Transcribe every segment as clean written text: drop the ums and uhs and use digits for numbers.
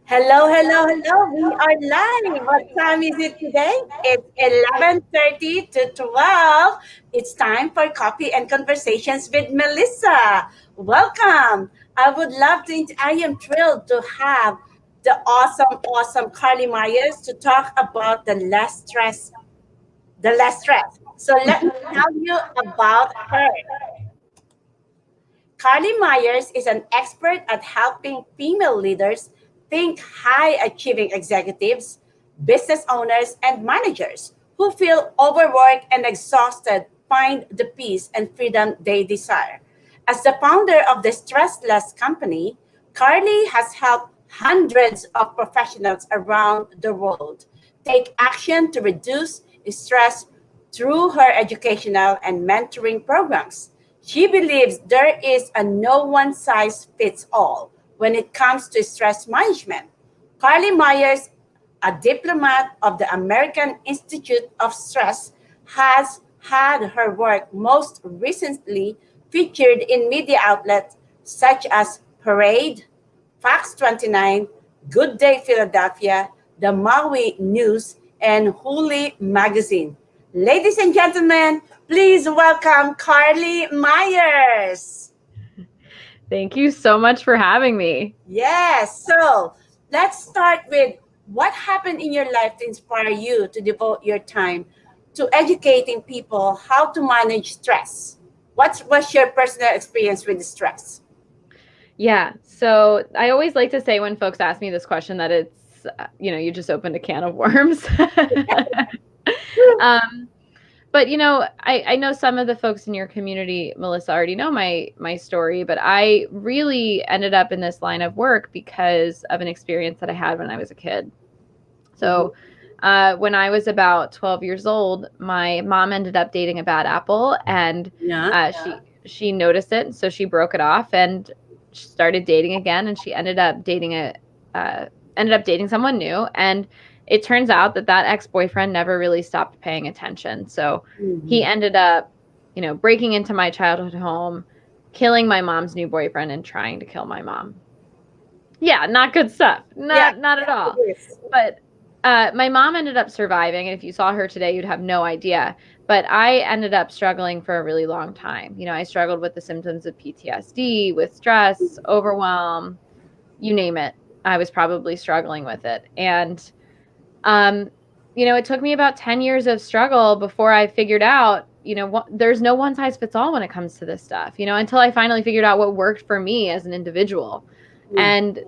Hello, hello, hello. We are live. What time is it today? It's 11:30 to 12. It's time for coffee and conversations with Melissa. Welcome. I am thrilled to have the awesome Carlee Myers to talk about the less stress. So let me tell you about her. Carlee Myers is an expert at helping female leaders think high achieving executives, business owners, and managers who feel overworked and exhausted find the peace and freedom they desire. As the founder of the Stressless Company, Carlee has helped hundreds of professionals around the world take action to reduce stress through her educational and mentoring programs. She believes there is a no one size fits all when it comes to stress management. Carlee Myers, a diplomat of the American Institute of Stress, has had her work most recently featured in media outlets such as Parade, Fox 29, Good Day Philadelphia, the Maui News, and Hooli Magazine. Ladies and gentlemen, please welcome Carlee Myers. Thank you so much for having me. Yes, so let's start with what happened in your life to inspire you to devote your time to educating people how to manage stress. What was your personal experience with stress? Yeah. So I always like to say when folks ask me this question that it's, you just opened a can of worms. um, but I know some of the folks in your community, Melissa, already know my story, but I really ended up in this line of work because of an experience that I had when I was a kid. So when I was about 12 years old, my mom ended up dating a bad apple, and Yeah. she noticed it, so she broke it off and she started dating again, and she ended up dating someone new, and it turns out that ex-boyfriend never really stopped paying attention. So he Mhm. ended up, breaking into my childhood home, killing my mom's new boyfriend, and trying to kill my mom. Yeah, not good stuff. Yeah, Not at it all. is. But my mom ended up surviving, and if you saw her today, you'd have no idea. But I ended up struggling for a really long time. I struggled with the symptoms of PTSD, with stress, overwhelm, you name it. I was probably struggling with it. And um, it took me about 10 years of struggle before I figured out, there's no one size fits all when it comes to this stuff, until I finally figured out what worked for me as an individual. Yeah. And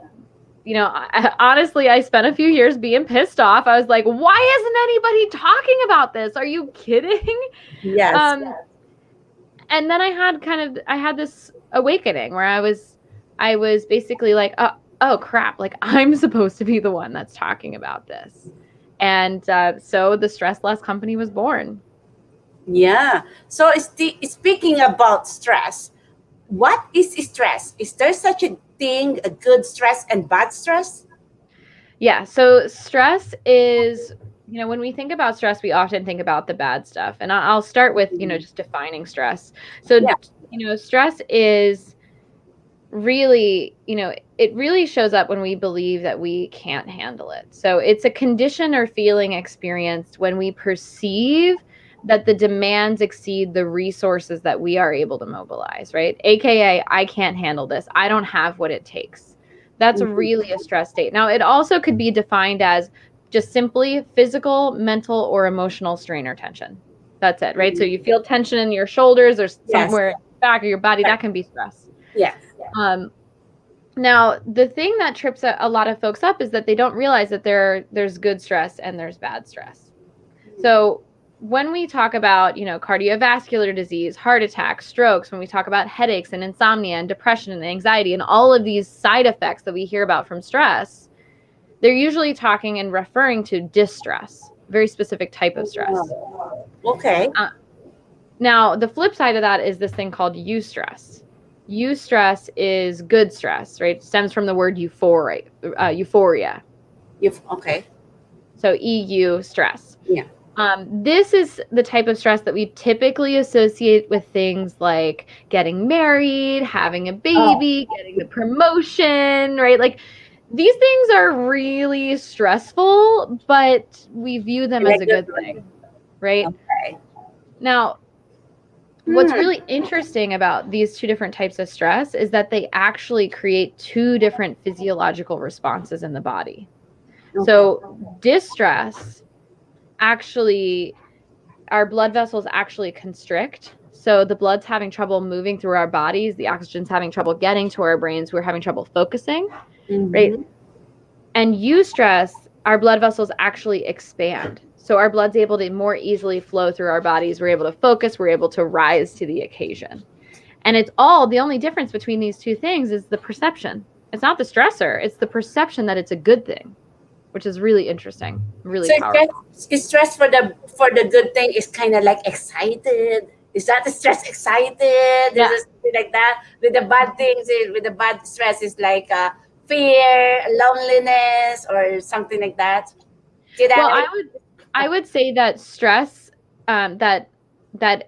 honestly, I spent a few years being pissed off. I was like, why isn't anybody talking about this? Are you kidding? Yes. Um, and then I had this awakening where I was basically like, oh crap, like I'm supposed to be the one that's talking about this. And so the Stress Less Company was born. Yeah. So speaking about stress, what is stress? Is there such a thing, a good stress and bad stress? Yeah. So stress is, when we think about stress, we often think about the bad stuff. And I'll start with, Mhm. just defining stress. So, Yeah. stress is really, it really shows up when we believe that we can't handle it. So it's a condition or feeling experienced when we perceive that the demands exceed the resources that we are able to mobilize, right? AKA, I can't handle this. I don't have what it takes. That's Mhm. really a stress state. Now, it also could be defined as just simply physical, mental, or emotional strain or tension. That's it, right? So you feel tension in your shoulders or Yes. somewhere in the back of your body, Right. that can be stress. Yes. Um, Now, the thing that trips a lot of folks up is that they don't realize that there's good stress and there's bad stress. So when we talk about, cardiovascular disease, heart attacks, strokes, when we talk about headaches and insomnia and depression and anxiety and all of these side effects that we hear about from stress, they're usually talking and referring to distress, very specific type of stress. Okay. Uh, Now, the flip side of that is this thing called eustress. Eustress is good stress, right? It stems from the word euphoria. Okay. So EU stress. Yeah. This is the type of stress that we typically associate with things like getting married, having a Oh. baby, getting the promotion, right? Like These things are really stressful, but we view them In a as a good good way. thing, right? Okay. Now, what's Hmm. really interesting about these two different types of stress is that they actually create two different physiological responses in the body. Okay. So, distress actually, our blood vessels actually constrict. So, the blood's having trouble moving through our bodies, the oxygen's having trouble getting to our brains, we're having trouble focusing, right? Mm-hmm. And eustress, our blood vessels actually expand. So our blood's able to more easily flow through our bodies. We're able to focus. We're able to rise to the occasion. And it's all the only difference between these two things is the perception. It's not the stressor, it's the perception that it's a good thing, which is really interesting, really So powerful. stress for the good thing is kind of like excited. Is that the stress excited? Is Yeah. it something like that? With the bad things, with the bad stress is like fear, loneliness, or something like that. Did Well, I? I would say that stress, that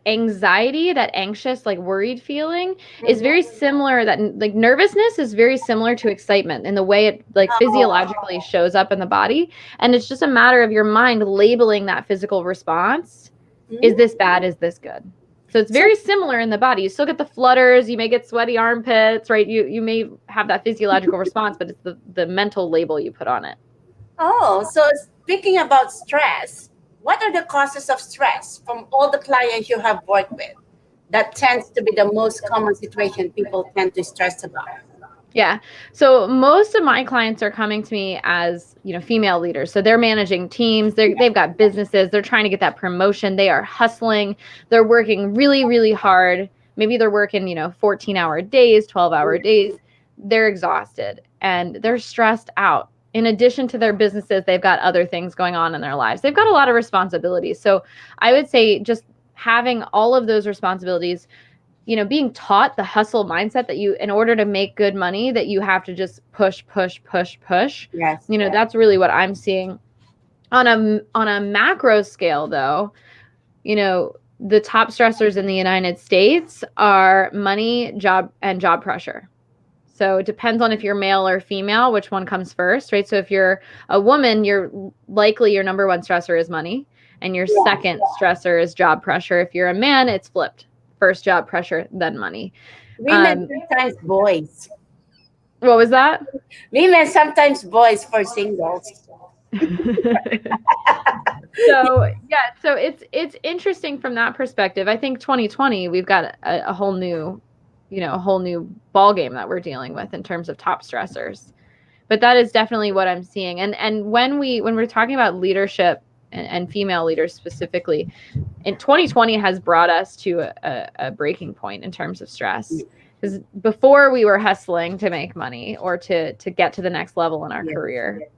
anxiety, that anxious, like worried feeling is very Mhm. similar. That like nervousness is very similar to excitement in the way it like Oh. physiologically shows up in the body, and it's just a matter of your mind labeling that physical response. Is Mm. this bad? Is this good? So it's So very similar in the body. You still get the flutters, you may get sweaty armpits, right? You may have that physiological response, but it's the mental label you put on it. so speaking about stress, what are the causes of stress from all the clients you have worked with? That tends to be the most common situation people tend to stress about. Yeah. So most of my clients are coming to me as, female leaders. So they're managing teams, they've got businesses, they're trying to get that promotion, they are hustling, they're working really, really hard. Maybe they're working, 14-hour days, 12-hour days. They're exhausted and they're stressed out. In addition to their businesses, they've got other things going on in their lives. They've got a lot of responsibilities. So I would say just having all of those responsibilities, being taught the hustle mindset that you, in order to make good money, that you have to just push, push, push, push. Yes. That's really what I'm seeing. On a macro scale, though, the top stressors in the United States are money, job, and job pressure. So it depends on if you're male or female, which one comes first, right? So if you're a woman, you're likely your number one stressor is money, and your second stressor is job pressure. If you're a man, it's flipped. First job pressure, then money. Women sometimes boys. What was that? Women sometimes boys for singles. So yeah, so it's interesting from that perspective. I think 2020 we've got a whole new, a whole new ball game that we're dealing with in terms of top stressors. But that is definitely what I'm seeing. And when we're talking about leadership and female leaders specifically, in 2020 has brought us to a breaking point in terms of stress. Because before we were hustling to make money or to get to the next level in our career.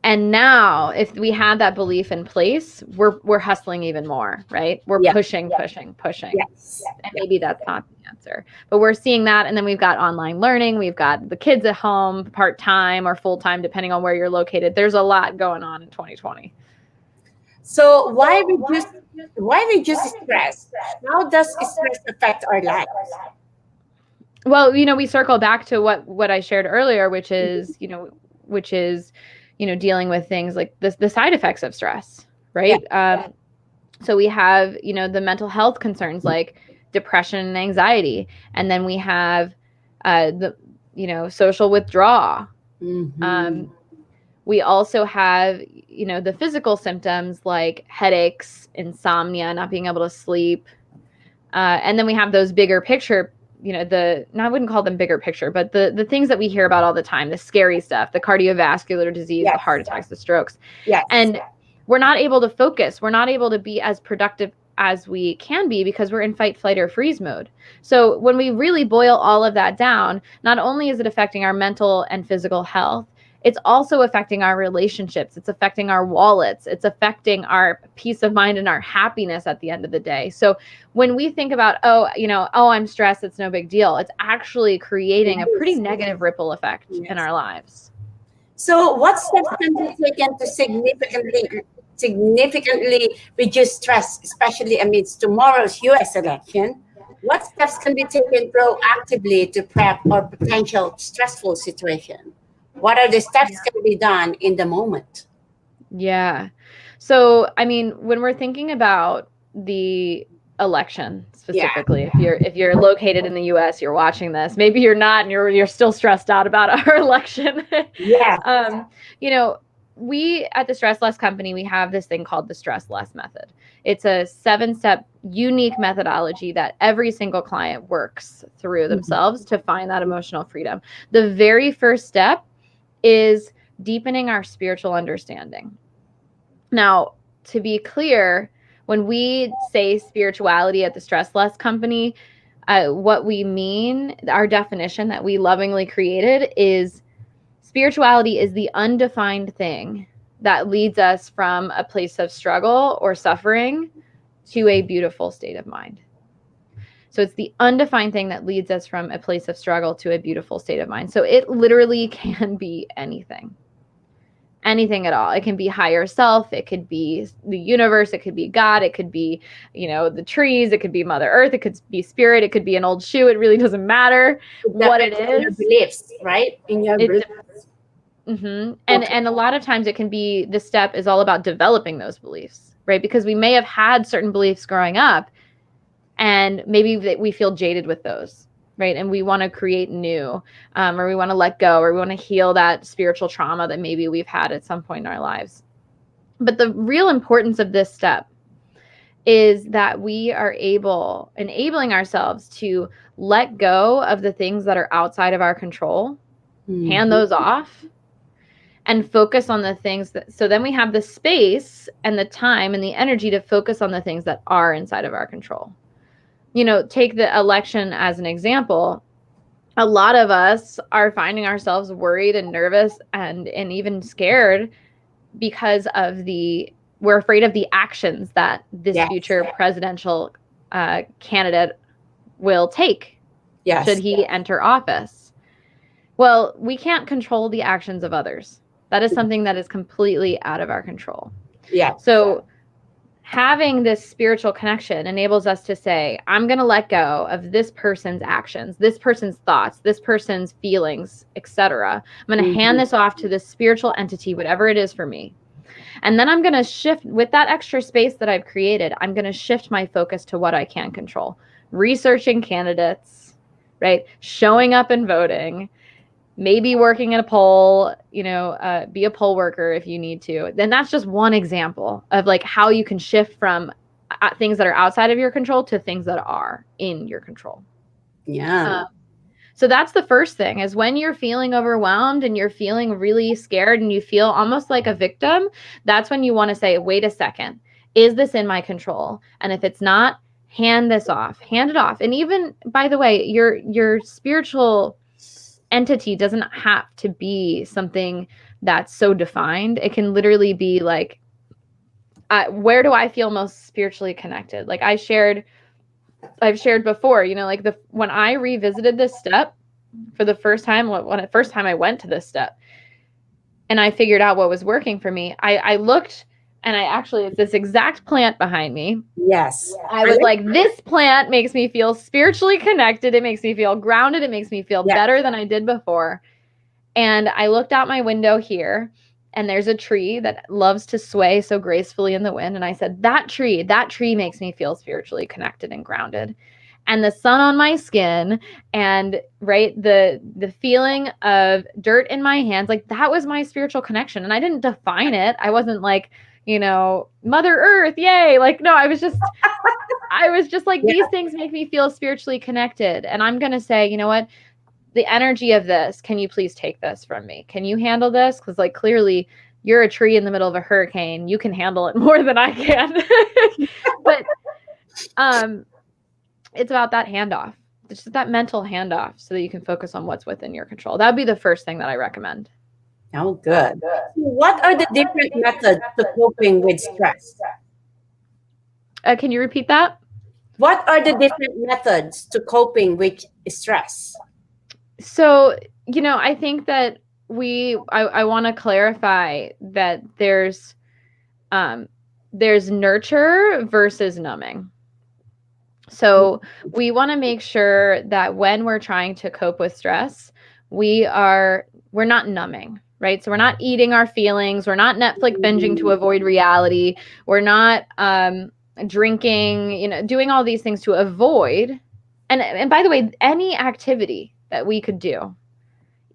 And now, if we had that belief in place, we're hustling even more, right? We're pushing, pushing, pushing. Yes. And maybe that's not the answer. But we're seeing that. And then we've got online learning. We've got the kids at home, part-time or full-time, depending on where you're located. There's a lot going on in 2020. So why reduce stress? How does stress affect our lives? Well, we circle back to what I shared earlier, which is, dealing with things like the side effects of stress, right? So we have, the mental health concerns like depression and anxiety, and then we have the social withdrawal. Mm-hmm. We also have, the physical symptoms like headaches, insomnia, not being able to sleep. And then we have those bigger picture, I wouldn't call them bigger picture, but the things that we hear about all the time, the scary stuff, the cardiovascular disease, the heart attacks, the strokes. Yes. And we're not able to focus. We're not able to be as productive as we can be because we're in fight, flight, or freeze mode. So when we really boil all of that down, not only is it affecting our mental and physical health, it's also affecting our relationships. It's affecting our wallets. It's affecting our peace of mind and our happiness at the end of the day. So when we think about, I'm stressed, it's no big deal, it's actually creating a pretty negative ripple effect in our lives. So what steps can be taken to significantly reduce stress, especially amidst tomorrow's US election? What steps can be taken proactively to prep or potential stressful situation? What are the steps can be done in the moment? Yeah. So, I mean, when we're thinking about the election Yeah. specifically, if you're located in the US, you're watching this. Maybe you're not and you're still stressed out about our election. Yeah. um, you know, we at the Stress Less company, we have this thing called the Stress Less method. It's a 7-step unique methodology that every single client works through themselves to find that emotional freedom. The very first step is deepening our spiritual understanding. Now, to be clear, when we say spirituality at the Stress Less company, what we mean, our definition that we lovingly created is spirituality is the undefined thing that leads us from a place of struggle or suffering to a beautiful state of mind. So it's the undefined thing that leads us from a place of struggle to a beautiful state of mind. So it literally can be anything. Anything at all. It can be higher self, it could be the universe, it could be God, it could be, the trees, it could be Mother Earth, it could be spirit, it could be an old shoe. It really doesn't matter what it In your is. beliefs, right? In your It beliefs. and Okay. and a lot of times it can be, the step is all about developing those beliefs, right? Because we may have had certain beliefs growing up and maybe we feel jaded with those, right? And we want to create new, or we want to let go, or we want to heal that spiritual trauma that maybe we've had at some point in our lives. But the real importance of this step is that we are enabling ourselves to let go of the things that are outside of our control, hand those off, and focus on the things that, so then we have the space and the time and the energy to focus on the things that are inside of our control. Take the election as an example. A lot of us are finding ourselves worried and nervous and even scared because we're afraid of the actions that this Yes. future presidential candidate will take Yes. should he enter office. Well, we can't control the actions of others. That is something that is completely out of our control. Yeah. So having this spiritual connection enables us to say, I'm going to let go of this person's actions, this person's thoughts, this person's feelings, etc. I'm going to hand this off to this spiritual entity, whatever it is for me. And then I'm going to shift, with that extra space that I've created, I'm going to shift my focus to what I can control. Researching candidates, right? Showing up and voting, maybe working at a poll, be a poll worker if you need to. Then that's just one example of like how you can shift from things that are outside of your control to things that are in your control. Yeah. So that's the first thing, is when you're feeling overwhelmed and you're feeling really scared and you feel almost like a victim, that's when you want to say, wait a second, is this in my control? And if it's not, hand it off. And even, by the way, your spiritual entity doesn't have to be something that's so defined. It can literally be like, where do I feel most spiritually connected? Like I've shared before, when I revisited this step for the first time, when the first time I went to this step and I figured out what was working for me, I looked and it's this exact plant behind me. Yes. I was like, this plant makes me feel spiritually connected. It makes me feel grounded. It makes me feel better than I did before. And I looked out my window here, and there's a tree that loves to sway so gracefully in the wind. And I said, that tree makes me feel spiritually connected and grounded. And the sun on my skin and the feeling of dirt in my hands, like that was my spiritual connection. And I didn't define it. I wasn't like, Mother Earth, yay. Like, no, I was just like, these things make me feel spiritually connected. And I'm going to say, you know what? The energy of this, can you please take this from me? Can you handle this? Because like clearly you're a tree in the middle of a hurricane. You can handle it more than I can. But it's about that handoff. It's just that mental handoff so that you can focus on what's within your control. That would be the first thing that I recommend. Oh, good. What are the different methods to coping with stress? Can you repeat that? What are the different methods to coping with stress? So, I think that I want to clarify that there's nurture versus numbing. So we want to make sure that when we're trying to cope with stress, we're not numbing, right? So we're not eating our feelings. We're not Netflix binging to avoid reality. We're not drinking, doing all these things to avoid. And by the way, any activity that we could do,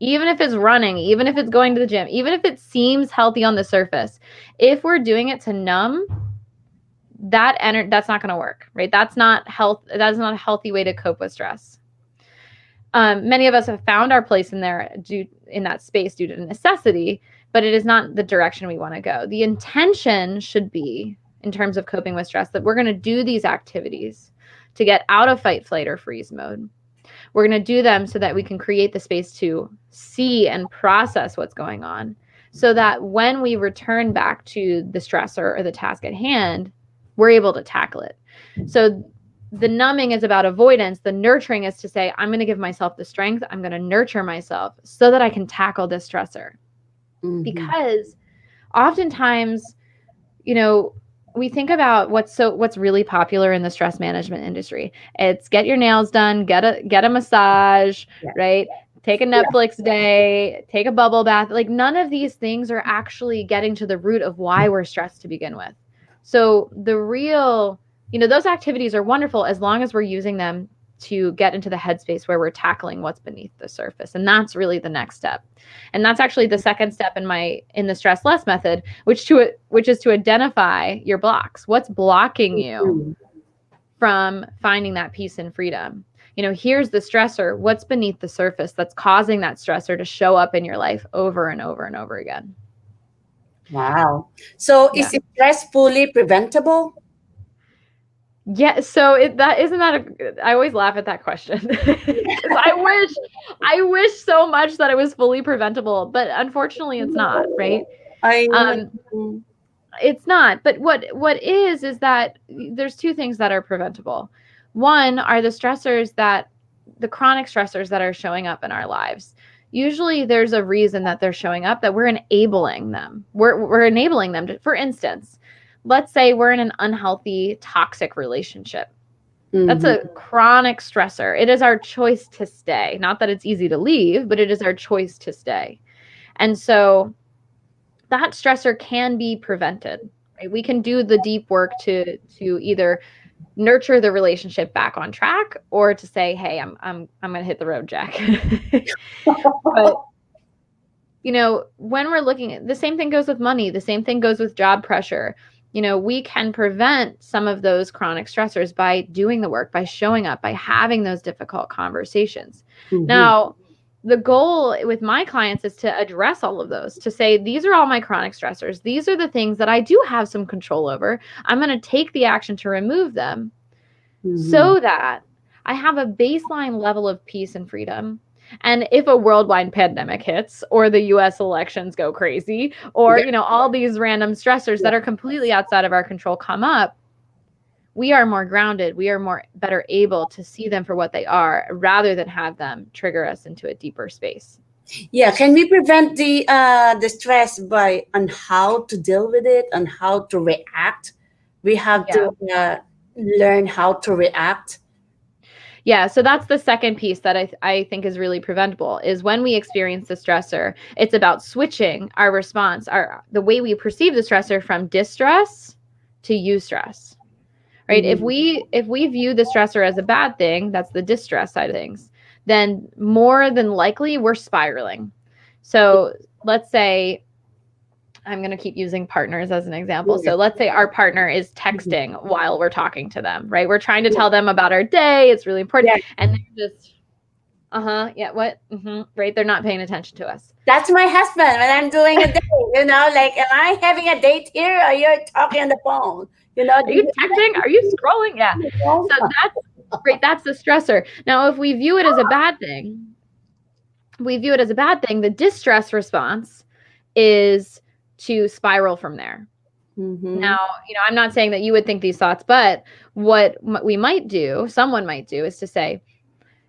even if it's running, even if it's going to the gym, even if it seems healthy on the surface, if we're doing it to numb, that's not going to work, right? That's not a healthy way to cope with stress. Many of us have found our place in that space due to necessity, but it is not the direction we want to go. The intention should be, in terms of coping with stress, that we're going to do these activities to get out of fight, flight, or freeze mode. We're going to do them so that we can create the space to see and process what's going on, so that when we return back to the stressor or the task at hand, we're able to tackle it. So the numbing is about avoidance. The nurturing is to say, I'm going to give myself the strength. I'm going to nurture myself so that I can tackle this stressor. Mm-hmm. Because oftentimes, we think about what's really popular in the stress management industry. It's get your nails done, get a massage, right? Take a Netflix day, take a bubble bath. Like, none of these things are actually getting to the root of why we're stressed to begin with. So the real, those activities are wonderful as long as we're using them to get into the headspace where we're tackling what's beneath the surface. And that's really the next step. And that's actually the second step in the stress less method, which is to identify your blocks. What's blocking you from finding that peace and freedom? Here's the stressor. What's beneath the surface that's causing that stressor to show up in your life over and over and over again? Wow. So is stress fully preventable? Yeah. So I always laugh at that question. I wish so much that it was fully preventable, but unfortunately it's not, right? It's not. But what is that there's two things that are preventable. One are the chronic stressors that are showing up in our lives. Usually there's a reason that they're showing up, that we're enabling them. We're enabling them to, for instance, let's say we're in an unhealthy, toxic relationship. Mm-hmm. That's a chronic stressor. It is our choice to stay. Not that it's easy to leave, but it is our choice to stay. And so that stressor can be prevented. Right? We can do the deep work to either nurture the relationship back on track, or to say, hey, I'm going to hit the road, Jack. But when we're looking at the same thing goes with money, the same thing goes with job pressure. We can prevent some of those chronic stressors by doing the work, by showing up, by having those difficult conversations. Mm-hmm. Now, the goal with my clients is to address all of those, to say, these are all my chronic stressors. These are the things that I do have some control over. I'm going to take the action to remove them, mm-hmm. so that I have a baseline level of peace and freedom. And if a worldwide pandemic hits, or the US elections go crazy, or, all these random stressors that are completely outside of our control come up, we are more grounded. We are better able to see them for what they are, rather than have them trigger us into a deeper space. Yeah. Can we prevent the stress on how to deal with it, on how to react? We have to learn how to react. Yeah, so that's the second piece that I think is really preventable, is when we experience the stressor, it's about switching our response, the way we perceive the stressor, from distress to eustress, right? Mm-hmm. If we view the stressor as a bad thing, that's the distress side of things, then more than likely we're spiraling. So let's say, I'm going to keep using partners as an example. So let's say our partner is texting while we're talking to them, right? We're trying to tell them about our day. It's really important. And they're just, what? Mm-hmm, right? They're not paying attention to us. That's my husband when I'm doing a date, like, am I having a date here, or you're talking on the phone? Are you texting? Are you scrolling? Yeah. So that's great. That's the stressor. Now, if we view it as a bad thing, the distress response is to spiral from there. Mm-hmm. Now, I'm not saying that you would think these thoughts, but what someone might do is to say,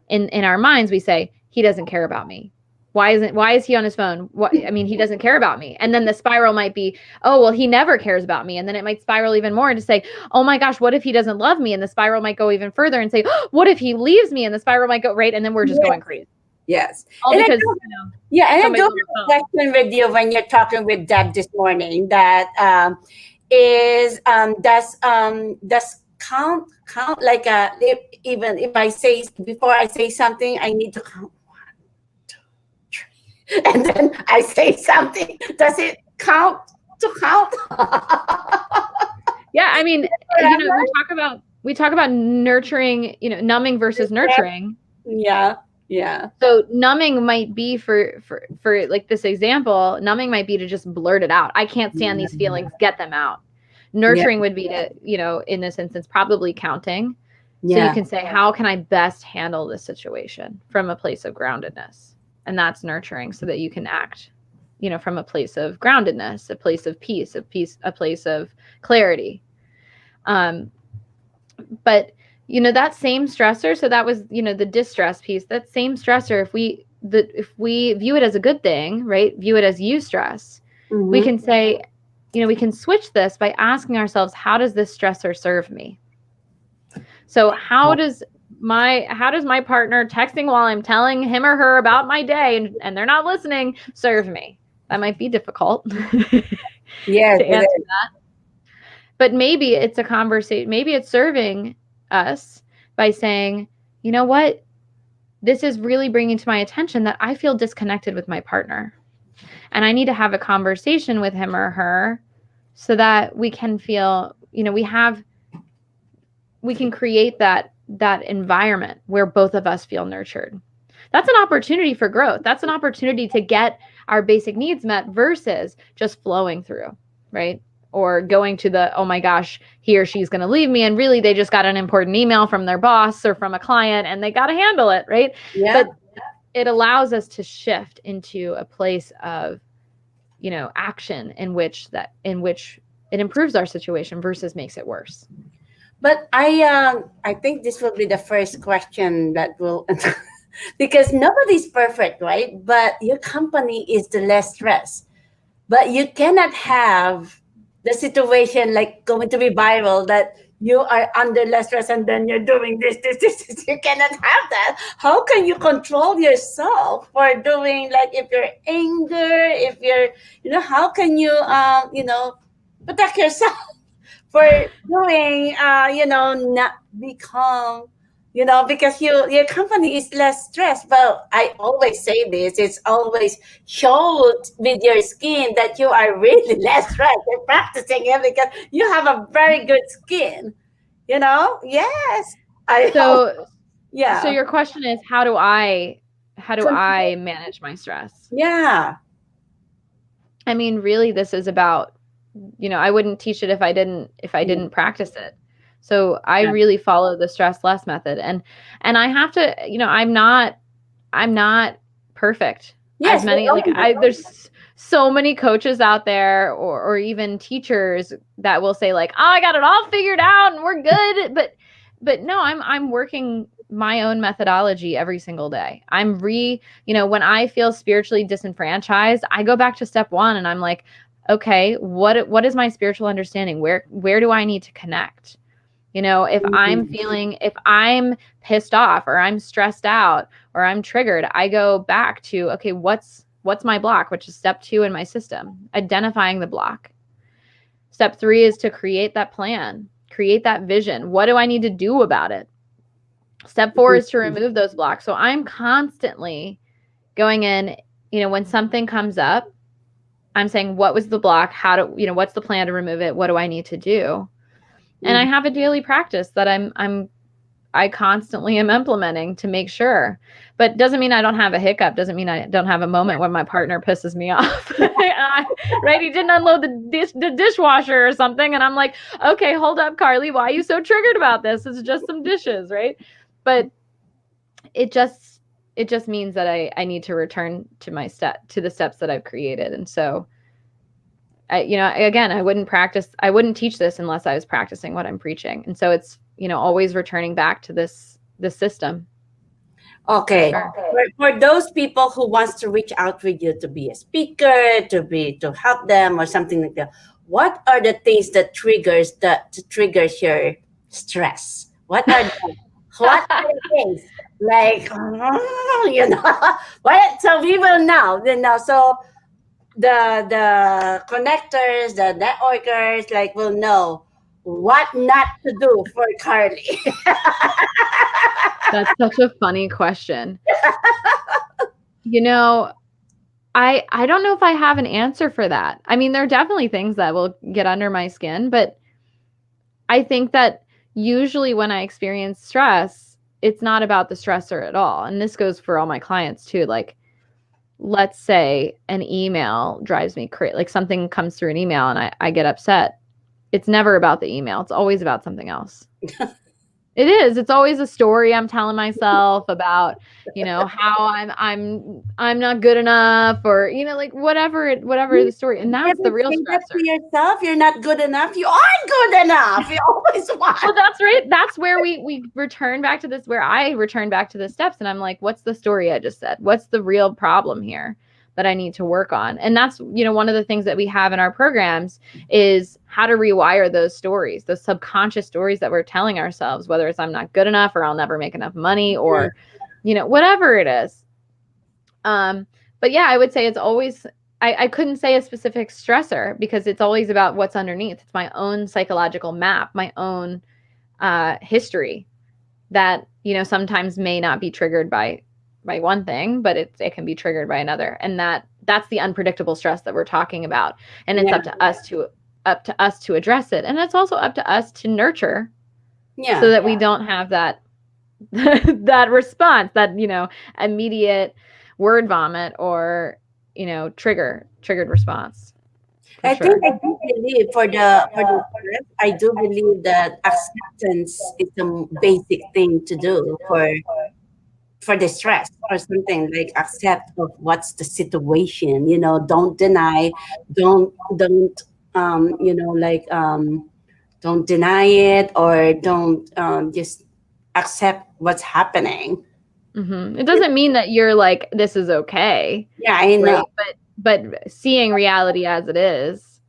in our minds, we say, he doesn't care about me. Why is he on his phone? I mean, he doesn't care about me. And then the spiral might be, oh, well, he never cares about me. And then it might spiral even more to say, oh my gosh, what if he doesn't love me? And the spiral might go even further and say, oh, what if he leaves me? And the spiral might go right. And then we're just going crazy. Yes. All And because, yeah, and I do somebody's have on their a phone. question with you when you're talking with Deb this morning. That does count like even if I say before I say something, I need to count one, two, three, and then I say something. Does it count to count? Yeah, I mean, we talk about nurturing, numbing versus nurturing. Yeah, yeah. So numbing might be for like this example, numbing might be to just blurt it out. I can't stand these feelings, get them out. Nurturing would be to, in this instance, probably counting. So you can say, how can I best handle this situation from a place of groundedness? And that's nurturing, so that you can act, from a place of groundedness, a place of peace, a place of clarity. But that same stressor, so that was, the distress piece, that same stressor, if we view it as a good thing, right? View it as eustress, we can say, we can switch this by asking ourselves, how does this stressor serve me? So how does my partner texting while I'm telling him or her about my day and they're not listening serve me? That might be difficult Yes, to answer that. But maybe it's a conversation. Maybe it's serving us by saying, you know what? This is really bringing to my attention that I feel disconnected with my partner. And I need to have a conversation with him or her so that we can feel, we can create that environment where both of us feel nurtured. That's an opportunity for growth. That's an opportunity to get our basic needs met versus just flowing through, right? Or going to the, oh my gosh, he or she's going to leave me. And really, they just got an important email from their boss or from a client and they got to handle it, right? Yeah. But it allows us to shift into a place of, action in which it improves our situation versus makes it worse. But I think this will be the first question that will because nobody's perfect, right? But your company is the less stress. But you cannot have the situation like going to be viral that you are under less stress and then you're doing this. You cannot have that. How can you control yourself for doing, like, if you're anger, if you're, how can you, protect yourself for doing, not become, because your company is less stressed. Well, I always say this, it's always showed with your skin that you are really less stressed. You're practicing it because you have a very good skin, yes. So Yeah. your question is, how do I manage my stress? Yeah. I mean, really, this is about, I wouldn't teach it if I didn't practice it. So I really follow the stress less method, and I have to, I'm not perfect. Yes, There's so many coaches out there, or even teachers that will say like, oh, I got it all figured out and we're good. But no, I'm working my own methodology every single day. When I feel spiritually disenfranchised, I go back to step one and I'm like, okay, what is my spiritual understanding? Where do I need to connect? If I'm pissed off or I'm stressed out or I'm triggered, I go back to, okay, what's my block, which is step 2 in my system, identifying the block. Step 3 is to create that plan, create that vision. What do I need to do about it? Step 4 is to remove those blocks. So I'm constantly going in, when something comes up, I'm saying, what was the block? What's the plan to remove it? What do I need to do? And I have a daily practice that I constantly am implementing to make sure. But doesn't mean I don't have a hiccup. Doesn't mean I don't have a moment when my partner pisses me off. Right? He didn't unload the dishwasher or something. And I'm like, okay, hold up, Carlee. Why are you so triggered about this? It's just some dishes, right? But it just means that I need to return to the steps that I've created. And so I wouldn't teach this unless I was practicing what I'm preaching. And so it's, always returning back to this system. Okay. Sure. For those people who wants to reach out with you to be a speaker, to help them or something like that, what are the things that triggers your stress? What are the things like you know? What so we will now so the connectors, the networkers, like will know what not to do for Carlee. That's such a funny question. You know, I don't know if I have an answer for that. I mean, there are definitely things that will get under my skin, but I think that usually when I experience stress, it's not about the stressor at all. And this goes for all my clients too. Like, let's say an email drives me crazy, like something comes through an email and I get upset. It's never about the email, it's always about something else. It is. It's always a story I'm telling myself about, how I'm not good enough, or like whatever the story, and that's Never the real say that stressor. to yourself. You're not good enough. You are good enough. You always Well, want. that's right. That's where we return back to this, where I return back to the steps, and I'm like, what's the story I just said? What's the real problem here that I need to work on? And that's, one of the things that we have in our programs is how to rewire those stories, those subconscious stories that we're telling ourselves, whether it's I'm not good enough, or I'll never make enough money, or, whatever it is. But yeah, I would say it's always, I couldn't say a specific stressor because it's always about what's underneath. It's my own psychological map, my own history that, sometimes may not be triggered by one thing, but it can be triggered by another. And that's the unpredictable stress that we're talking about. And it's Yeah, up to us to address it. And it's also up to us to nurture so yeah. that we don't have that that response, that, immediate word vomit or, triggered response, for I think sure. I do believe for the stress, I do believe that acceptance is a basic thing to do for the stress or something like accept of what's the situation. Don't deny, don't like don't deny it or don't just accept what's happening. It doesn't mean that you're like, this is okay, Yeah, I right? know. But seeing reality as it is,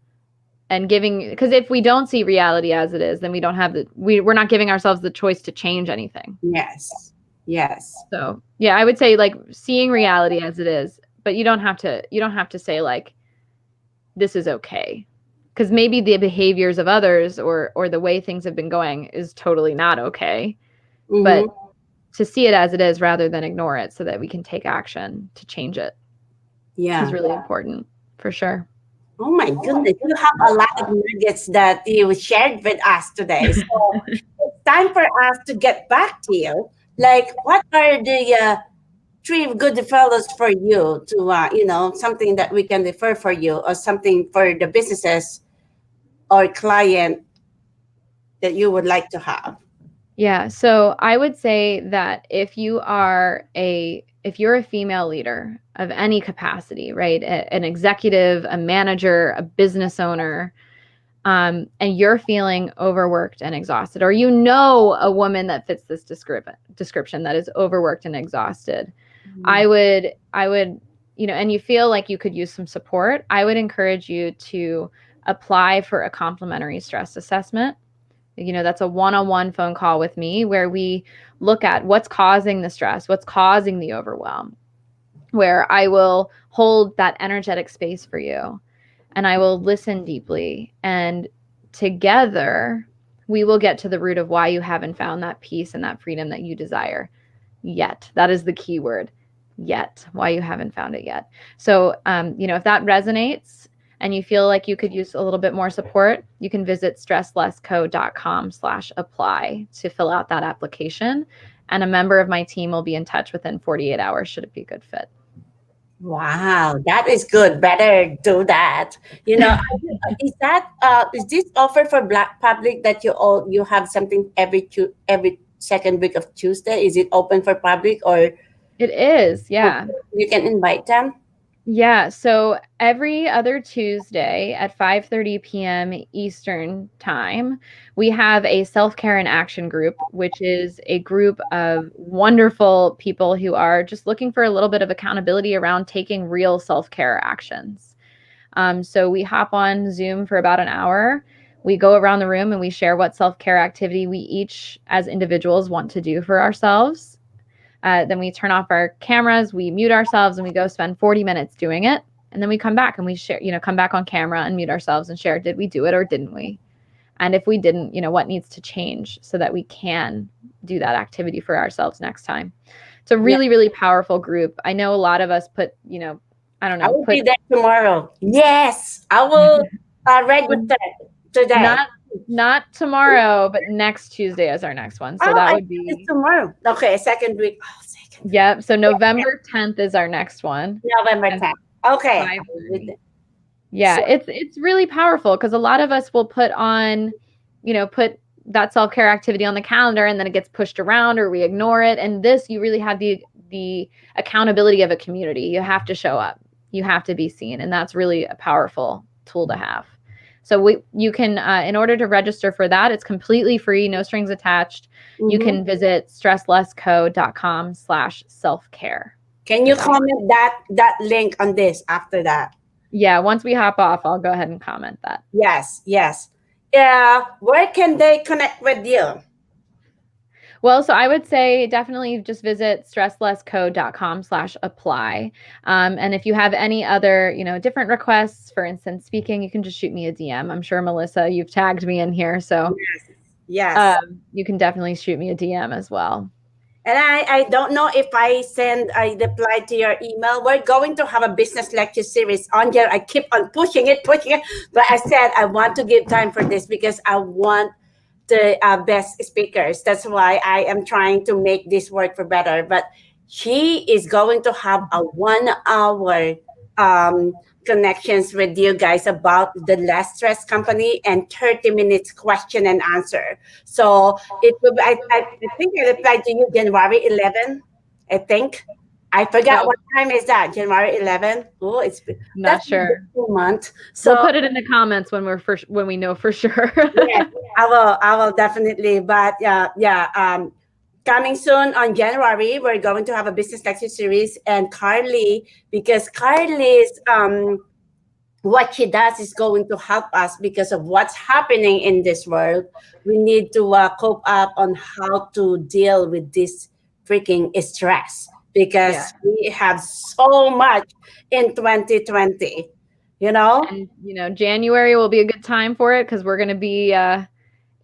and giving, because if we don't see reality as it is, then we don't have we're not giving ourselves the choice to change anything. Yes. Yes. So yeah, I would say like seeing reality as it is, but you don't have to say like, this is okay, because maybe the behaviors of others or the way things have been going is totally not okay. Mm-hmm. But to see it as it is rather than ignore it so that we can take action to change it is Yeah. really important, for sure. Oh my goodness, you have a lot of nuggets that you shared with us today. So it's time for us to get back to you. Like, what are the three good fellows for you to, something that we can refer for you or something for the businesses or client that you would like to have? Yeah, so I would say that if you're a female leader of any capacity, right? An executive, a manager, a business owner, and you're feeling overworked and exhausted, or a woman that fits this description that is overworked and exhausted, I would, and you feel like you could use some support, I would encourage you to apply for a complimentary stress assessment. That's a one-on-one phone call with me where we look at what's causing the stress, what's causing the overwhelm, where I will hold that energetic space for you and I will listen deeply. And together, we will get to the root of why you haven't found that peace and that freedom that you desire yet. That is the key word, yet, why you haven't found it yet. So, if that resonates and you feel like you could use a little bit more support, you can visit stresslessco.com/apply to fill out that application. And a member of my team will be in touch within 48 hours should it be a good fit. Wow, that is good. Better do that. Is this offer for Black public that you have something every second week of Tuesday? Is it open for public or It is, yeah. you can invite them? Yeah, so every other Tuesday at 5:30 p.m. Eastern Time, we have a self-care and action group, which is a group of wonderful people who are just looking for a little bit of accountability around taking real self-care actions. So we hop on Zoom for about an hour. We go around the room and we share what self-care activity we each, as individuals, want to do for ourselves. Then we turn off our cameras, we mute ourselves, and we go spend 40 minutes doing it. And then we come back and we share, come back on camera and mute ourselves and share, did we do it or didn't we? And if we didn't, what needs to change so that we can do that activity for ourselves next time. It's a really, really powerful group. I know a lot of us put, I don't I know, will be there tomorrow. Yes, I will register today. not tomorrow, but next Tuesday is our next one. So Oh, that I would think it's be tomorrow. Okay, second week. Oh, second. Yep. So November 10th is our next one. November At 10th. Okay. 5:30. Yeah, So, it's really powerful because a lot of us will put that self-care activity on the calendar and then it gets pushed around or we ignore it. And this, you really have the accountability of a community. You have to show up. You have to be seen. And that's really a powerful tool to have. So you can, in order to register for that, it's completely free, no strings attached. You can visit stresslessco.com/selfcare. can you comment that link on this after that? Yeah, once we hop off, I'll go ahead and comment that. Yes, yes. Yeah, where can they connect with you? Well, so I would say definitely just visit stresslessco.com/apply. And if you have any other, different requests, for instance, speaking, you can just shoot me a DM. I'm sure, Melissa, you've tagged me in here. So yes. You can definitely shoot me a DM as well. And I don't know if I reply to your email. We're going to have a business lecture series on here. I keep on pushing it. But I said I want to give time for this because I want the best speakers. That's why I am trying to make this work for better. But she is going to have a 1 hour connections with you guys about the Less Stress Company and 30 minutes question and answer. So it will be, I think I replied to you January 11, I think. I forgot what time is that, January 11? Oh, Not sure. A month. So we'll put it in the comments when we know for sure. Yes, I will definitely. But coming soon on January, we're going to have a business lecture series, and Carlee, because Carlee's what she does is going to help us because of what's happening in this world. We need to cope up on how to deal with this freaking stress because we have so much in 2020. And January will be a good time for it because we're going to be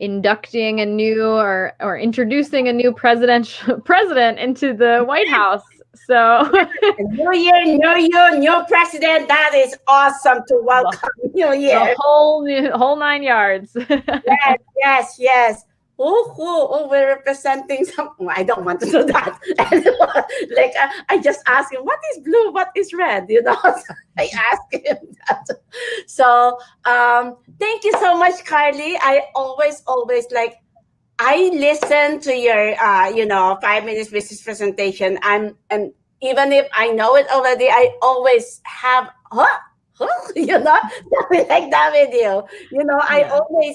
inducting a new or introducing a new president into the White House. So New year, new president. That is awesome to welcome New Year. The whole 9 yards. Yes. Oh, we're representing some. I don't want to do that. Like I just ask him, what is blue? What is red? So I ask him that. So thank you so much, Carlee. I always like. I listen to your 5 minutes business presentation. And even if I know it already, I always have like that video.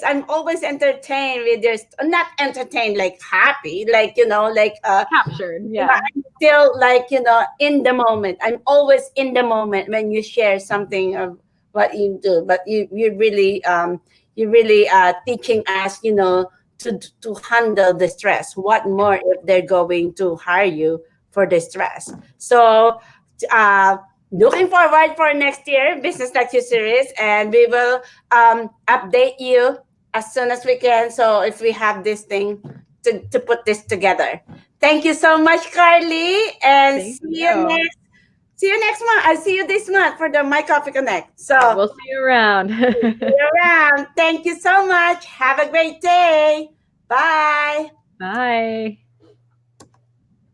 I'm always entertained with your, not entertained, like happy, like captured. Yeah. I'm still in the moment. I'm always in the moment when you share something of what you do. But you really teaching us, to handle the stress. What more if they're going to hire you for the stress? So looking forward for next year business lecture series, and we will update you as soon as we can. So if we have this thing to put this together. Thank you so much, Carlee, and see you next month. I'll see you this month for the My Coffee Connect. So we'll see you around. Thank you so much. Have a great day. Bye. Bye.